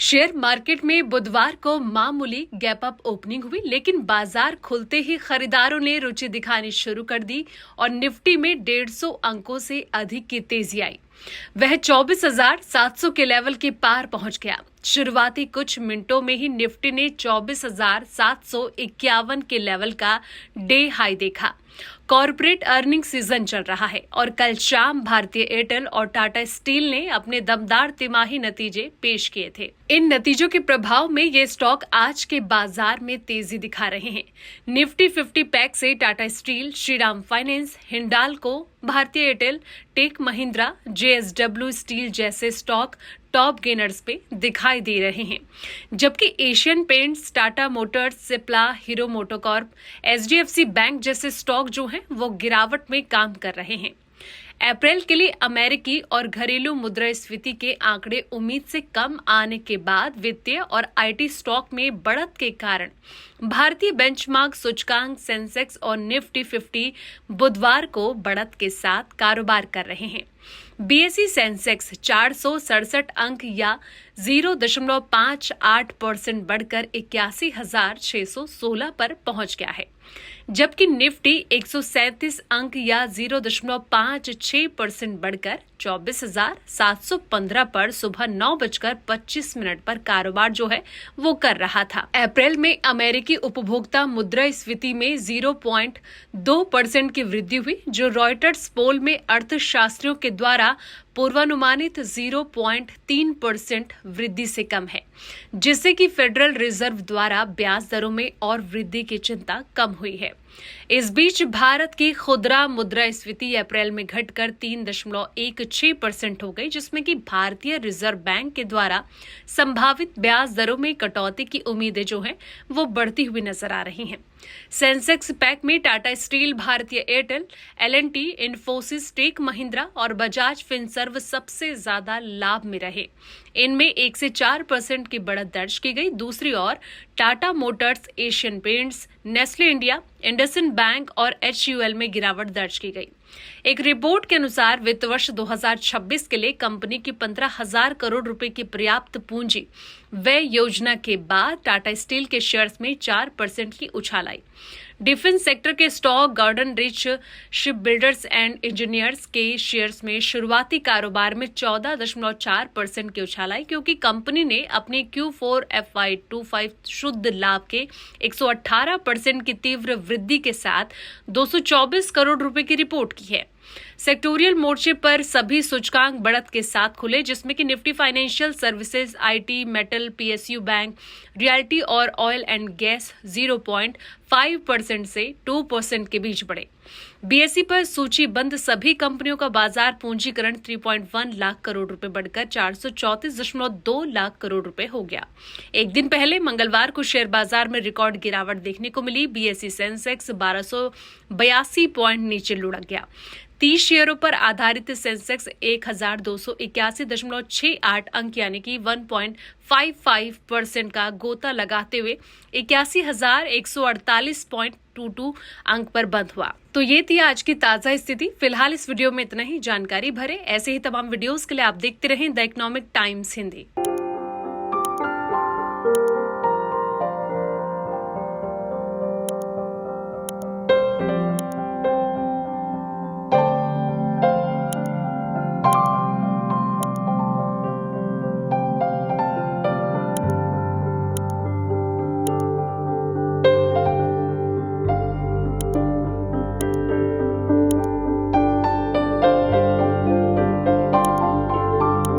Share market में बुधवार को मामूली गैप अप ओपनिंग हुई, लेकिन बाजार खुलते ही खरीदारों ने रुचि दिखानी शुरू कर दी और निफ्टी में 150 अंकों से अधिक की तेजी आई। वह 24,700 के लेवल के पार पहुंच गया। शुरुआती कुछ मिनटों में ही निफ्टी ने 24,751 के लेवल का डे हाई देखा। कॉर्पोरेट अर्निंग सीजन चल रहा है और कल शाम भारतीय एयरटेल और टाटा स्टील ने अपने दमदार तिमाही नतीजे पेश किए थे। इन नतीजों के प्रभाव में ये स्टॉक आज के बाजार में तेजी दिखा रहे हैं। निफ्टी 50 पैक से Tata Steel, Shriram Finance, Hindalco, Bharti Airtel, Tech Mahindra, JSW Steel जैसे स्टॉक टॉप गेनर्स पे दिखाई दे रहे हैं, जबकि Asian Paints, Tata Motors, Cipla, Hero MotoCorp, HDFC Bank जैसे स्टॉक जो हैं वो गिरावट में काम कर रहे हैं। अप्रैल के लिए अमेरिकी और घरेलू मुद्रास्फीति के आंकड़े उम्मीद से कम आने के बाद वित्तीय और आईटी स्टॉक में बढ़त के कारण भारतीय बेंचमार्क सूचकांक सेंसेक्स और निफ्टी 50 बुधवार को बढ़त के साथ कारोबार कर रहे हैं। बीएसई सेंसेक्स 467 अंक या 0.58% बढ़कर 81,616 पर पहुंच गया है, जबकि निफ्टी 137 अंक या 0.56% बढ़कर 24,715 पर सुबह 9:25 पर कारोबार जो है वो कर रहा था। अप्रैल में अमेरिकी उपभोक्ता मुद्रास्फीति में 0.2% की वृद्धि हुई, जो रॉयटर्स पोल में अर्थशास्त्रियों के द्वारा पूर्वानुमानित 0.3% वृद्धि से कम है, जिससे कि फेडरल रिजर्व द्वारा ब्याज दरों में और वृद्धि की चिंता कम हुई है। इस बीच भारत की खुदरा मुद्रास्फीति अप्रैल में घटकर 3.16% हो गई, जिसमें कि भारतीय रिजर्व बैंक के द्वारा संभावित ब्याज दरों में कटौती की उम्मीदें जो हैं वो बढ़ती हुई नजर आ रही हैं। सेंसेक्स पैक में Tata Steel, Bharti Airtel, L and T, Infosys, Tech Mahindra और बजाज फिनसर्व सबसे ज्यादा लाभ में रहे। इनमें 1 से 4% की बढ़त दर्ज की गई। दूसरी ओर Tata motors, Asian paints, Nestle India, IndusInd bank और एचयूएल में गिरावट दर्ज की गई। एक रिपोर्ट के अनुसार वित्त वर्ष 2026 के लिए कंपनी की 15,000 करोड़ रुपए की पर्याप्त पूंजी व्यय योजना के बाद टाटा स्टील के शेयर्स में 4% की उछाल आई। डिफेंस सेक्टर के stock Garden Reach Shipbuilders and Engineers के शेयर्स में शुरुआती कारोबार में 14.4% की उछाल आई, क्योंकि कंपनी ने अपने Q4 FY25 शुद्ध लाभ के 118% की तीव्र वृद्धि के साथ 224 करोड़ रुपए की रिपोर्ट की है। सेक्टोरियल मोर्चे पर सभी सूचकांक बढ़त के साथ खुले, जिसमें कि Nifty financial services, IT, metal, PSU bank, realty और ऑयल एंड गैस 0.5% से 2% के बीच बढ़े। बीएसई पर सूचीबद्ध सभी कंपनियों का बाजार पूंजीकरण 3.1 लाख करोड़ रुपए बढ़कर 434.2 लाख करोड़ रुपए हो गया। एक दिन पहले मंगलवार को शेयर बाजार में रिकॉर्ड गिरावट देखने को मिली। बीएसई सेंसेक्स 1282 पॉइंट नीचे लुढ़क गया। 30 शेयरों पर आधारित सेंसेक्स 1,281.68 अंक यानी कि 1.55% का गोता लगाते हुए 81,148.22 अंक पर बंद हुआ। तो ये थी आज की ताजा स्थिति। फिलहाल इस वीडियो में इतना ही। जानकारी भरे ऐसे ही तमाम वीडियोस के लिए आप देखते रहें द इकोनॉमिक टाइम्स हिंदी।